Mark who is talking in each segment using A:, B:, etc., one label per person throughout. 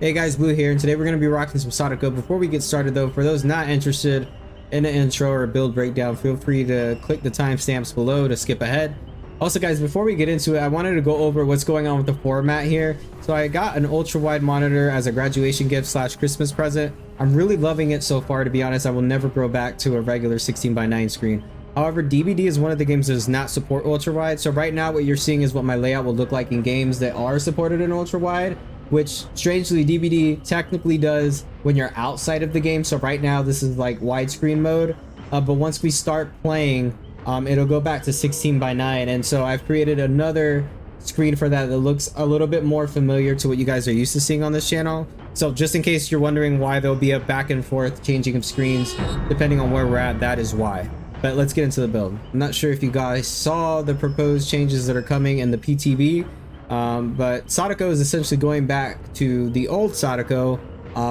A: Hey guys, Blue here, and today we're going to be rocking some Sadako. Before we get started though, for those not interested in an intro or a build breakdown, feel free to click the timestamps below to skip ahead. Also guys, before we get into it, I wanted to go over what's going on with the format here. So I got an ultra wide monitor as a graduation gift slash Christmas present. I'm really loving it so far, to be honest. I will never go back to a regular 16:9 screen. However, DBD is one of the games that does not support ultra wide. So right now what you're seeing is what my layout will look like in games that are supported in ultra wide, which strangely DBD technically does when you're outside of the game. So right now this is like widescreen mode, but once we start playing, it'll go back to 16:9. And so I've created another screen for that looks a little bit more familiar to what you guys are used to seeing on this channel. So just in case you're wondering why there'll be a back and forth changing of screens depending on where we're at, that is why. But let's get into the build. I'm not sure if you guys saw the proposed changes that are coming in the PTB. But Sadako is essentially going back to the old Sadako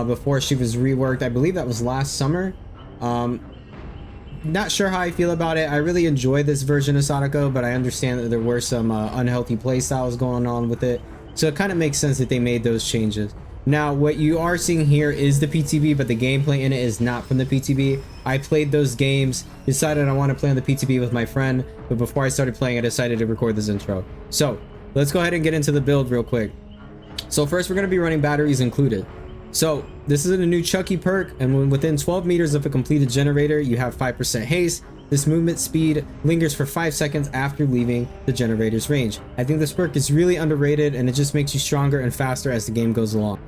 A: before she was reworked. I believe that was last summer. Not sure how I feel about it. I really enjoy this version of Sadako, but I understand that there were some unhealthy play styles going on with it. So it kind of makes sense that they made those changes. Now, what you are seeing here is the PTB, but the gameplay in it is not from the PTB. I played those games, decided I want to play on the PTB with my friend, but before I started playing, I decided to record this intro. So let's go ahead and get into the build real quick. So first we're going to be running batteries included. So this is a new Chucky perk, and when within 12 meters of a completed generator, you have 5% haste. This movement speed lingers for 5 seconds after leaving the generator's range. I think this perk is really underrated, and it just makes you stronger and faster as the game goes along.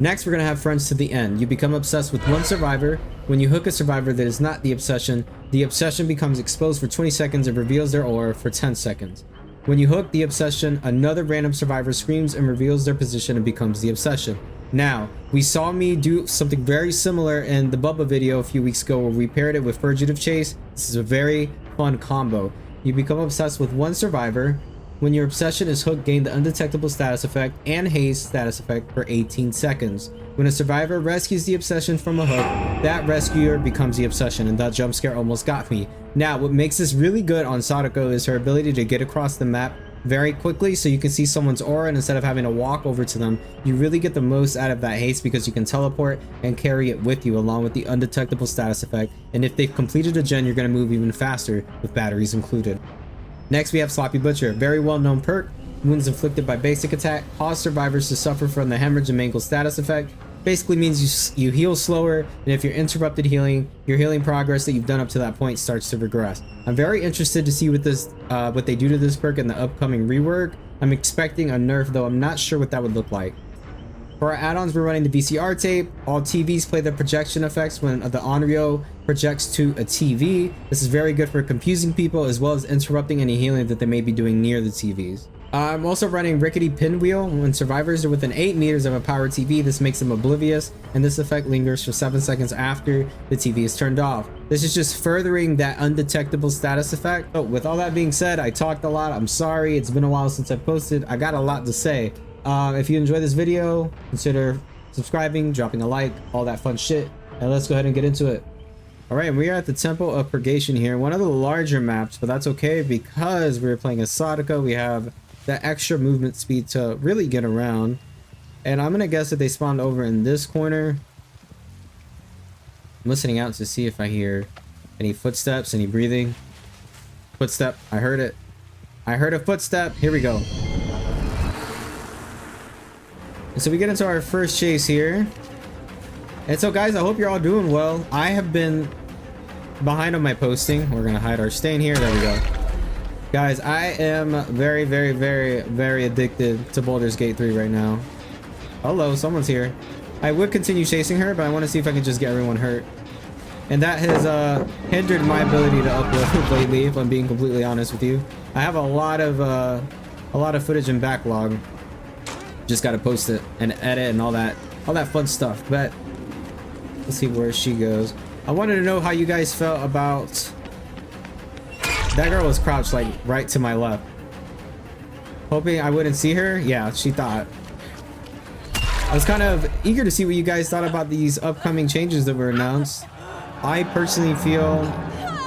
A: Next, we're going to have friends to the end. You become obsessed with one survivor. When you hook a survivor that is not the obsession becomes exposed for 20 seconds and reveals their aura for 10 seconds. When you hook the obsession, another random survivor screams and reveals their position and becomes the obsession. Now, we saw me do something very similar in the Bubba video a few weeks ago where we paired it with Fugitive Chase. This is a very fun combo. You become obsessed with one survivor. When your obsession is hooked, gain the undetectable status effect and haste status effect for 18 seconds. When a survivor rescues the obsession from a hook, that rescuer becomes the obsession, and that jump scare almost got me. Now, what makes this really good on Sadako is her ability to get across the map very quickly, so you can see someone's aura, and instead of having to walk over to them, you really get the most out of that haste because you can teleport and carry it with you along with the undetectable status effect. And if they've completed a gen, you're going to move even faster with batteries included. Next, we have Sloppy Butcher, very well-known perk. Wounds inflicted by basic attack cause survivors to suffer from the hemorrhage and mangle status effect. Basically means you heal slower, and if you're interrupted healing, your healing progress that you've done up to that point starts to regress. I'm very interested to see what they do to this perk in the upcoming rework. I'm expecting a nerf, though I'm not sure what that would look like. For our add-ons, we're running the VCR tape. All TVs play the projection effects when the Onryo projects to a TV. This is very good for confusing people as well as interrupting any healing that they may be doing near the TVs. I'm also running Rickety Pinwheel. When survivors are within 8 meters of a powered TV, this makes them oblivious, and this effect lingers for 7 seconds after the TV is turned off. This is just furthering that undetectable status effect. So with all that being said, I talked a lot. I'm sorry, it's been a while since I posted. I got a lot to say. If you enjoyed this video, consider subscribing, dropping a like, all that fun shit, and let's go ahead and get into it. All right, we are at the Temple of Purgation here, one of the larger maps, but that's okay because we're playing as Sadako. We have that extra movement speed to really get around, and I'm gonna guess that they spawned over in this corner. I'm listening out to see if I hear any footsteps, any breathing. Footstep, I heard it. I heard a footstep. Here we go. And so we get into our first chase here. And so guys, I hope you're all doing well. I have been behind on my posting. We're gonna hide our stain here. There we go. Guys, I am very, very, very, very addicted to Baldur's Gate 3 right now. Hello, someone's here. I would continue chasing her, but I want to see if I can just get everyone hurt. And that has hindered my ability to upload lately, if I'm being completely honest with you. I have a lot of footage in backlog. Just gotta post it and edit and all that fun stuff. But let's see where she goes. I wanted to know how you guys felt about that girl was crouched like right to my left, hoping I wouldn't see her. Yeah, she thought. I was kind of eager to see what you guys thought about these upcoming changes that were announced. I personally feel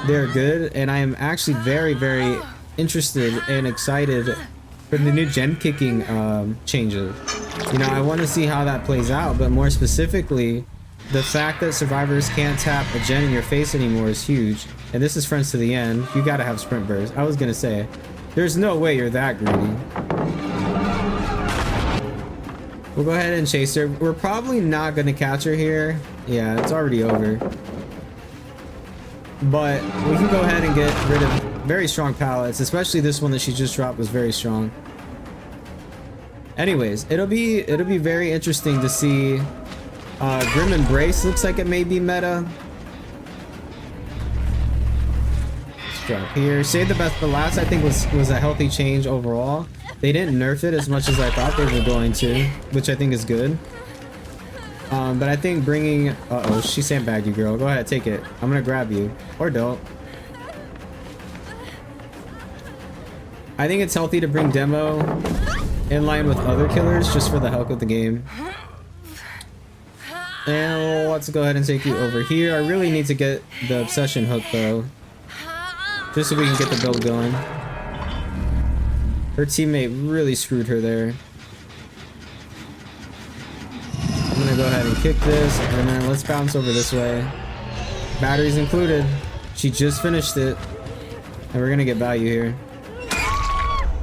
A: they're good, and I am actually very, very interested and excited for the new gen kicking changes. You know, I want to see how that plays out, but more specifically, the fact that survivors can't tap a gen in your face anymore is huge. And this is friends to the end. You gotta have sprint burst. I was gonna say, there's no way you're that greedy. We'll go ahead and chase her. We're probably not gonna catch her here. Yeah, it's already over. But we can go ahead and get rid of very strong pallets, especially this one that she just dropped was very strong. Anyways, it'll be very interesting to see. Grim Embrace looks like it may be meta. Let's drop here. Save the best for last, I think was a healthy change overall. They didn't nerf it as much as I thought they were going to, which I think is good. But I think bringing... Uh-oh, she sandbagged you, girl. Go ahead, take it. I'm gonna grab you. Or don't. I think it's healthy to bring Demo in line with other killers just for the health of the game. And let's go ahead and take you over here. I really need to get the obsession hook though, just so we can get the build going. Her teammate really screwed her there. I'm gonna go ahead and kick this, and then let's bounce over this way. Batteries included. She just finished it, and we're gonna get value here.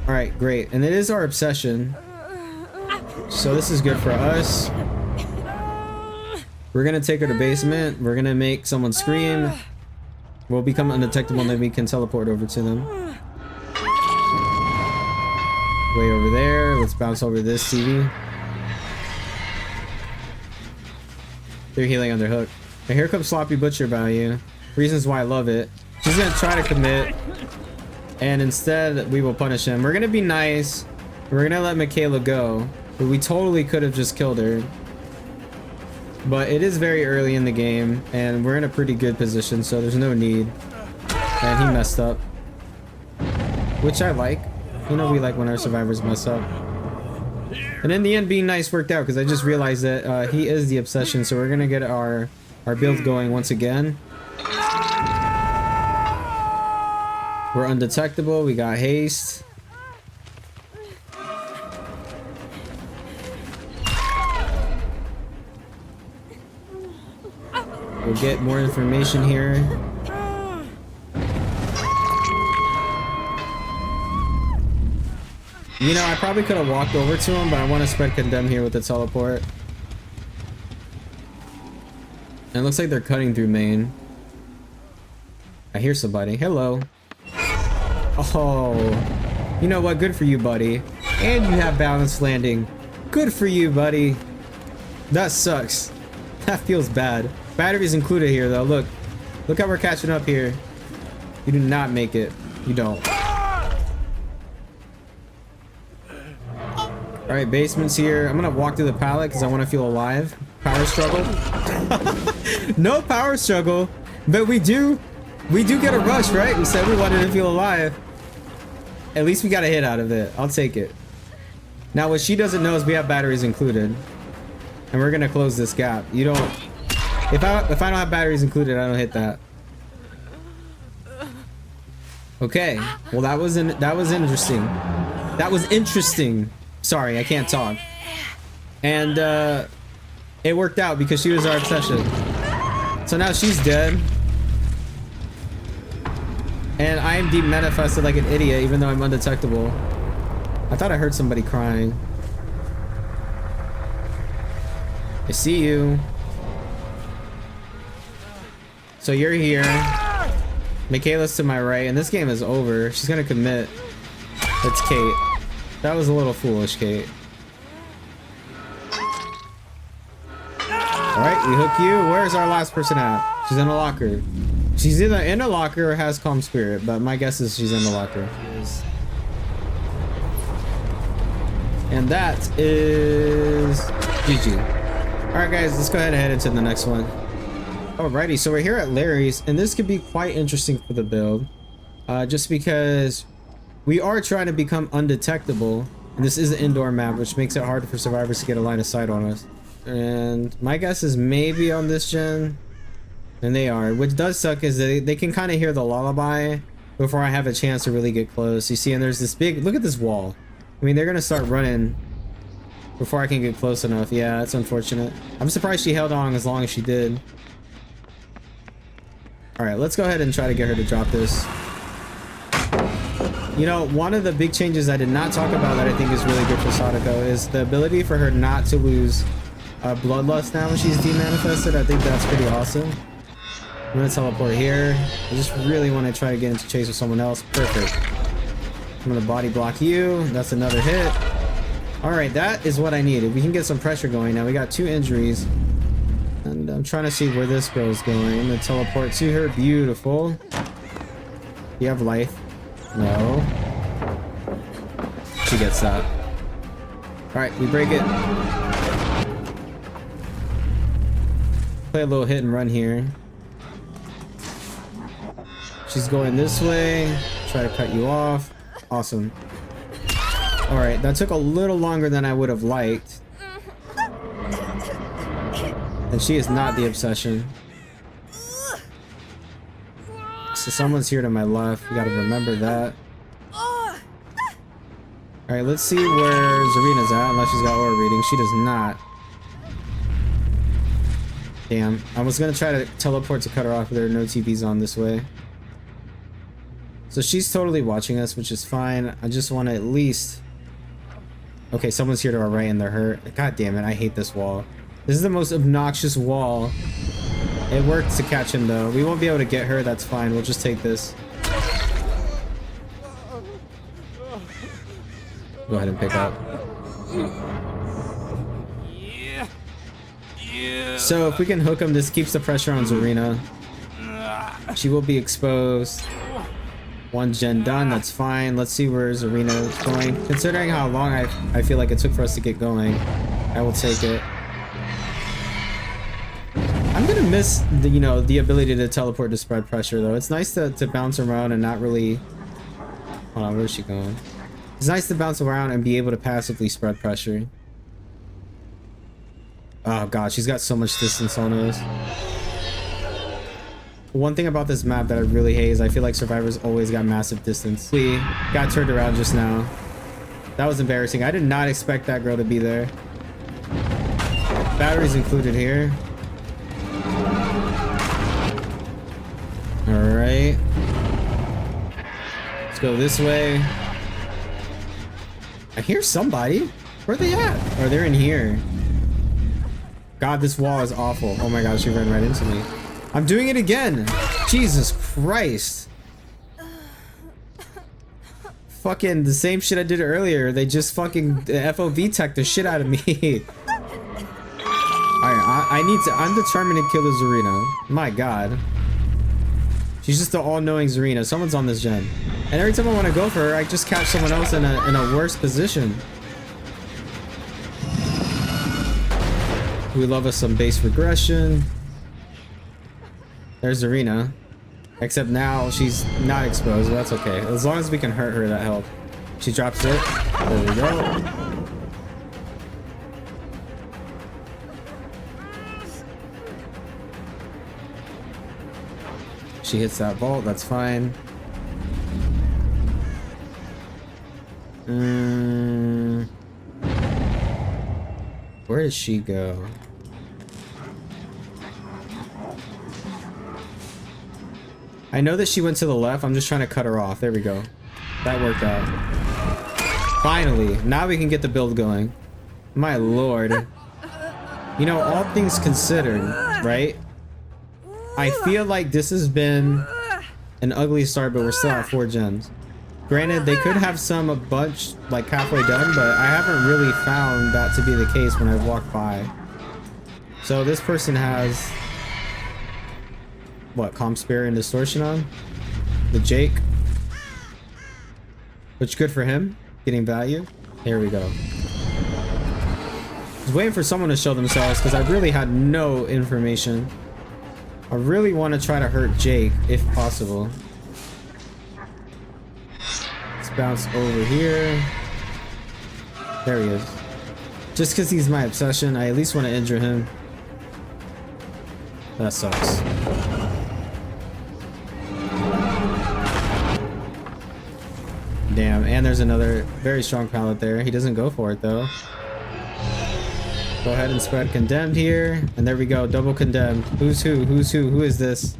A: All right, great. And it is our obsession, so this is good for us. We're gonna take her to basement. We're gonna make someone scream. We'll become undetectable, and then we can teleport over to them. Way over there. Let's bounce over this TV. They're healing on their hook. And here comes Sloppy Butcher value. Reasons why I love it. She's gonna try to commit, and instead we will punish him. We're gonna be nice. We're gonna let Michaela go, but we totally could have just killed her. But it is very early in the game, and we're in a pretty good position, so there's no need. And he messed up, which I like. You know, we like when our survivors mess up. And in the end, being nice worked out, because I just realized that he is the obsession, so we're gonna get our build going once again. We're undetectable. We got haste. We'll get more information here. You know, I probably could have walked over to him, but I want to spread condemn here with the teleport. And it looks like they're cutting through main. I hear somebody. Hello. Oh, you know what? Good for you, buddy. And you have balanced landing. Good for you, buddy. That sucks. That feels bad. Batteries included here, though. Look how we're catching up here. You do not make it. You don't. All right, basement's here. I'm gonna walk through the pallet because I want to feel alive. Power struggle. No power struggle, but we do get a rush, right? We said we wanted to feel alive. At least we got a hit out of it. I'll take it. Now what she doesn't know is we have batteries included, and we're gonna close this gap. You don't. If I don't have batteries included, I don't hit that. Okay. Well, that was interesting. That was interesting. Sorry, I can't talk. And it worked out because she was our obsession. So now she's dead. And I am deep manifested like an idiot, even though I'm undetectable. I thought I heard somebody crying. I see you. So you're here. Michaela's to my right, and this game is over. She's gonna commit. It's Kate. That was a little foolish, Kate. Alright, we hook you. Where's our last person at? She's in a locker. She's either in a locker or has calm spirit, but my guess is she's in the locker. And that is GG. Alright guys, let's go ahead and head into the next one. Alrighty, so we're here at Larry's, and this could be quite interesting for the build. Just because we are trying to become undetectable, and this is an indoor map, which makes it hard for survivors to get a line of sight on us. And my guess is maybe on this gen, and they are. Which does suck is they can kind of hear the lullaby before I have a chance to really get close. You see, and there's this big, look at this wall. I mean, they're gonna start running before I can get close enough. Yeah, that's unfortunate. I'm surprised she held on as long as she did. All right, let's go ahead and try to get her to drop this. You know, one of the big changes I did not talk about that I think is really good for Sadako is the ability for her not to lose bloodlust now when she's demanifested. I think that's pretty awesome. I'm gonna teleport here. I just really want to try to get into chase with someone else. Perfect. I'm gonna body block you. That's another hit. All right, that is what I needed. We can get some pressure going now. We got 2 injuries. And I'm trying to see where this girl's going. I'm gonna teleport to her. Beautiful. You have life. No. She gets that. Alright, we break it. Play a little hit and run here. She's going this way. Try to cut you off. Awesome. Alright, that took a little longer than I would have liked. And she is not the obsession. So someone's here to my left. We gotta remember that. Alright, let's see where Zarina's at, unless she's got aura reading. She does not. Damn. I was gonna try to teleport to cut her off, but there are no TVs on this way. So she's totally watching us, which is fine. I just want to at least... Okay, someone's here to our right and they're hurt. God damn it, I hate this wall. This is the most obnoxious wall. It worked to catch him though. We won't be able to get her, that's fine. We'll just take this. Go ahead and pick up. So if we can hook him, this keeps the pressure on Zarina. She will be exposed. 1 gen done, that's fine. Let's see where Zarina is going. Considering how long I feel like it took for us to get going, I will take it. I'm gonna miss the, you know, the ability to teleport to spread pressure though. It's nice to bounce around and not really... Hold on, where's she going? It's nice to bounce around and be able to passively spread pressure. Oh god, she's got so much distance on us. One thing about this map that I really hate is I feel like survivors always got massive distance. We got turned around just now. That was embarrassing. I did not expect that girl to be there. Batteries included here. Alright. Let's go this way. I hear somebody. Where are they at? Oh, they're in here. God, this wall is awful. Oh my god, she ran right into me. I'm doing it again. Jesus Christ. Fucking the same shit I did earlier. They just fucking FOV tech the shit out of me. Alright, I'm determined to kill the Zarina. My god. She's just the all-knowing Zarina. Someone's on this gen. And every time I want to go for her, I just catch someone else in a worse position. We love us some base regression. There's Zarina. Except now she's not exposed, but that's okay. As long as we can hurt her, that helps. She drops it. There we go. She hits that vault, that's fine. Where did she go? I know that she went to the left. I'm just trying to cut her off. There we go. That worked out. Finally. Now we can get the build going. My lord. You know, all things considered, right? I feel like this has been an ugly start, but we're still at 4 gens. Granted, they could have a bunch like halfway done, but I haven't really found that to be the case when I've walked by. So this person has... what, Comp Spirit and Distortion on? The Jake. Which good for him. Getting value. Here we go. I was waiting for someone to show themselves because I really had no information. I really want to try to hurt Jake if possible. Let's bounce over here. There he is. Just because he's my obsession, I at least want to injure him. That sucks. Damn, and there's another very strong pallet there. He doesn't go for it though. Go ahead and spread condemned here. And there we go. Double condemned. Who's who? Who's who? Who is this?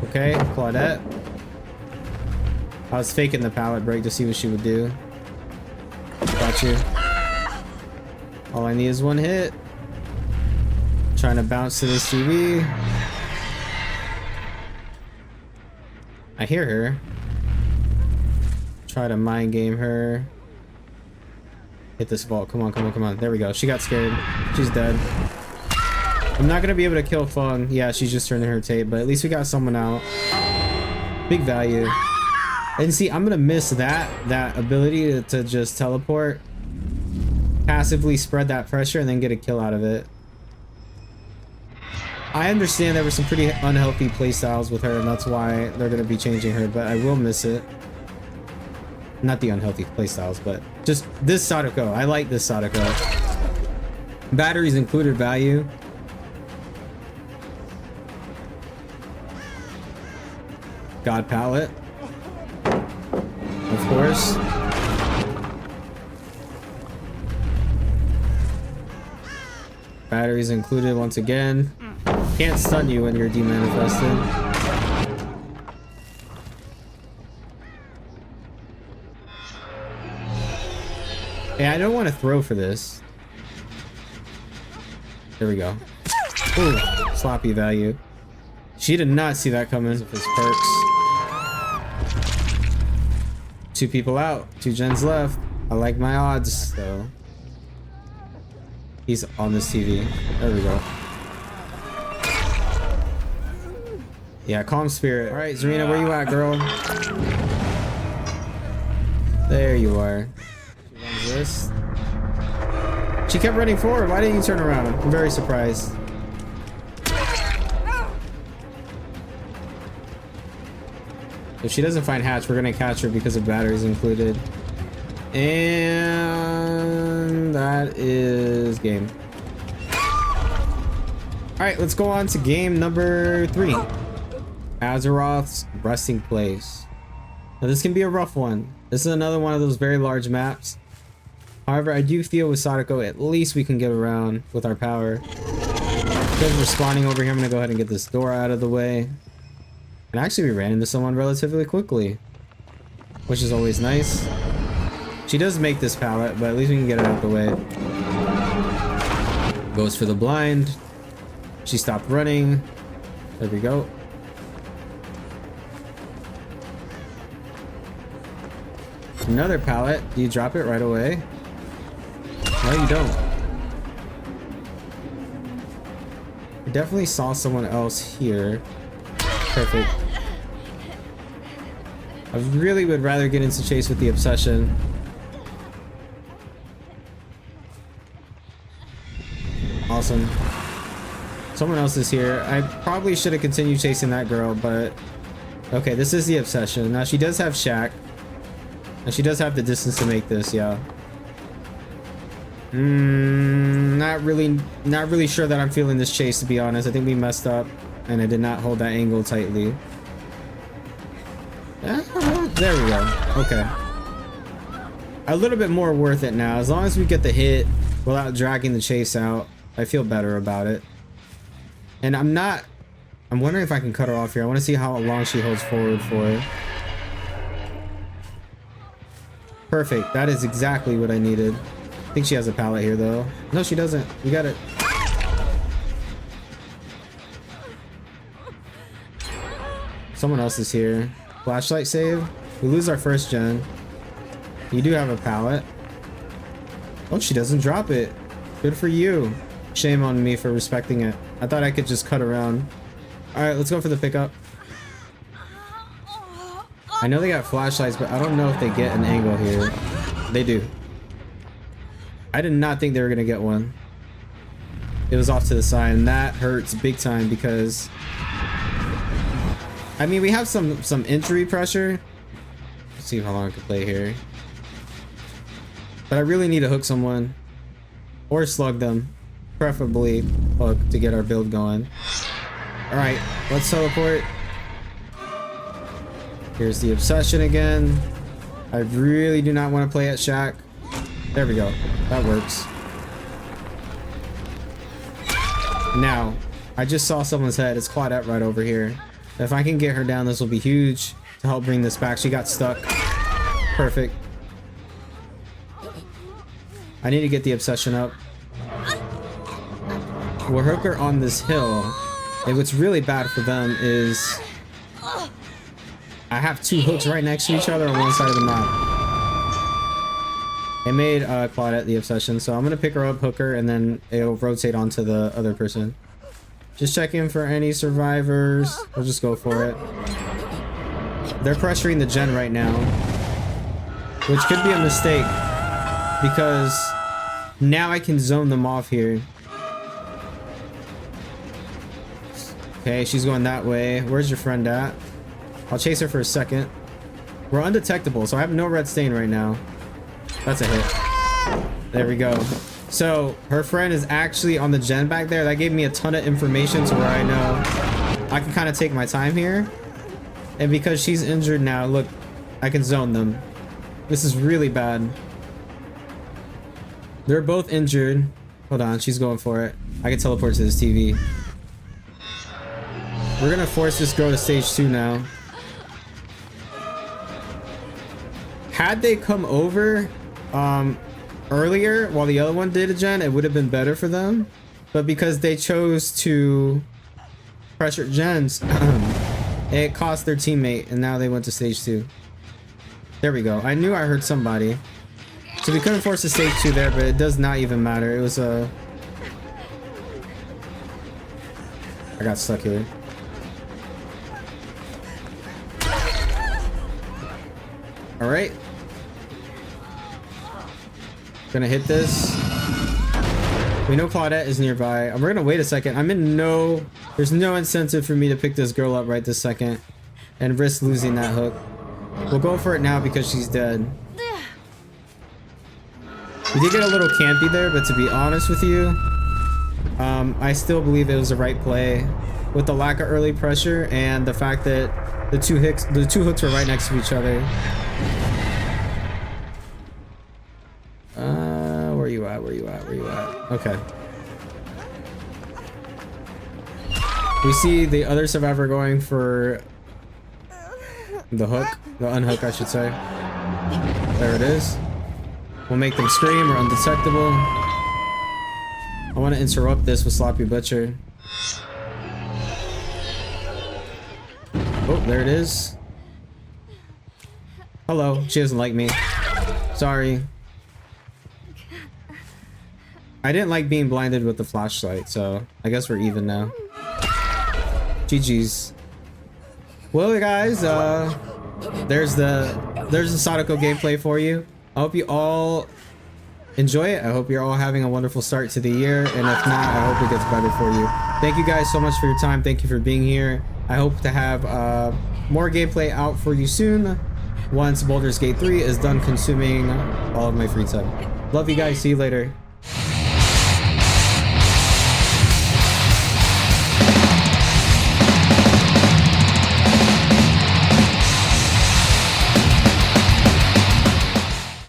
A: Okay, Claudette. I was faking the pallet break to see what she would do. Got you. All I need is one hit. Trying to bounce to this TV. I hear her. Try to mind game her. Hit this vault. Come on, come on, come on. There we go. She got scared. She's dead. I'm not gonna be able to kill Fung. Yeah, she's just turning her tape, but at least we got someone out. Big value. And see, I'm gonna miss that ability to just teleport, passively spread that pressure, and then get a kill out of it. I understand there were some pretty unhealthy playstyles with her, and that's why they're gonna be changing her, but I will miss it. Not the unhealthy playstyles, but just this Sadako. I like this Sadako. Batteries included value. God palette. Of course. Batteries included once again. Can't stun you when you're demanifested. Yeah, I don't want to throw for this. There we go. Ooh, sloppy value. She did not see that coming with his perks. 2 people out, 2 gens left. I like my odds, so. He's on this TV. There we go. Yeah, calm spirit. All right, Zarina, where you at, girl? There you are. She runs this. She kept running forward. Why didn't you turn around? I'm very surprised. If she doesn't find Hatch, we're gonna catch her because of batteries included. And that is game. All right, let's go on to game number 3. Azeroth's resting place. Now this can be a rough one. This is another one of those very large maps. However, I do feel with Sadako, at least we can get around with our power. Because we're spawning over here, I'm gonna go ahead and get this door out of the way. And actually, we ran into someone relatively quickly, which is always nice. She does make this pallet, but at least we can get it out the way. Goes for the blind. She stopped running. There we go. Another pallet. Do you drop it right away? No, you don't. I definitely saw someone else here. Perfect. I really would rather get into chase with the obsession. Awesome. Someone else is here. I probably should have continued chasing that girl, but okay, this is the obsession. Now she does have Shack, and she does have the distance to make this. Yeah. Not really sure that I'm feeling this chase, to be honest. I think we messed up, and I did not hold that angle tightly. There we go. Okay. A little bit more worth it now. As long as we get the hit without dragging the chase out, I feel better about it. And I'm wondering if I can cut her off here. I want to see how long she holds forward for. Perfect. That is exactly what I needed. I think she has a pallet here, though. No, she doesn't. We got it. Someone else is here. Flashlight save. We lose our first gen. You do have a pallet. Oh, she doesn't drop it. Good for you. Shame on me for respecting it. I thought I could just cut around. All right, let's go for the pickup. I know they got flashlights, but I don't know if they get an angle here. They do. I did not think they were gonna get one. It was off to the side, and that hurts big time because I mean, we have some entry pressure. Let's see how long I can play here. But I really need to hook someone or slug them, preferably hook to get our build going. All right, let's teleport. Here's the obsession again. I really do not want to play at Shack. There we go. That works. Now, I just saw someone's head. It's Claudette right over here. If I can get her down, this will be huge to help bring this back. She got stuck. Perfect. I need to get the obsession up. We'll hook her on this hill. And what's really bad for them is I have two hooks right next to each other on one side of the map. It made Claudette the obsession, so I'm gonna pick her up, hook her, and then it'll rotate onto the other person. Just checking for any survivors. We'll just go for it. They're pressuring the gen right now, which could be a mistake because now I can zone them off here. Okay, she's going that way. Where's your friend at? I'll chase her for a second. We're undetectable, so I have no red stain right now. That's a hit. There we go. So her friend is actually on the gen back there. That gave me a ton of information to where I know I can kind of take my time here. And because she's injured now, look, I can zone them. This is really bad. They're both injured. Hold on, she's going for it. I can teleport to this TV. We're gonna force this girl to stage 2 now. Had they come over earlier while the other one did a gen, it would have been better for them. But because they chose to pressure gens, it cost their teammate, and now they went to stage 2. There we go. I knew I heard somebody. So we couldn't force a stage 2 there, but it does not even matter. It was a... I got stuck here. Alright. Gonna hit this. We know Claudette is nearby. We're gonna wait a second. I'm in no... There's no incentive for me to pick this girl up right this second and risk losing that hook. We'll go for it now because she's dead. We did get a little campy there, but to be honest with you, I still believe it was the right play with the lack of early pressure and the fact that the two hooks were right next to each other. Where you at? Where you at? Where you at? Okay. We see the other survivor going for the hook, the unhook, I should say. There it is. We'll make them scream. We're undetectable. I want to interrupt this with Sloppy Butcher. Oh, there it is. Hello. She doesn't like me. Sorry. I didn't like being blinded with the flashlight, so I guess we're even now. GG's. Well, guys, there's the Sadako gameplay for you. I hope you all enjoy it. I hope you're all having a wonderful start to the year, and if not, I hope it gets better for you. Thank you guys so much for your time. Thank you for being here. I hope to have more gameplay out for you soon once Baldur's Gate 3 is done consuming all of my free time. Love you guys. See you later.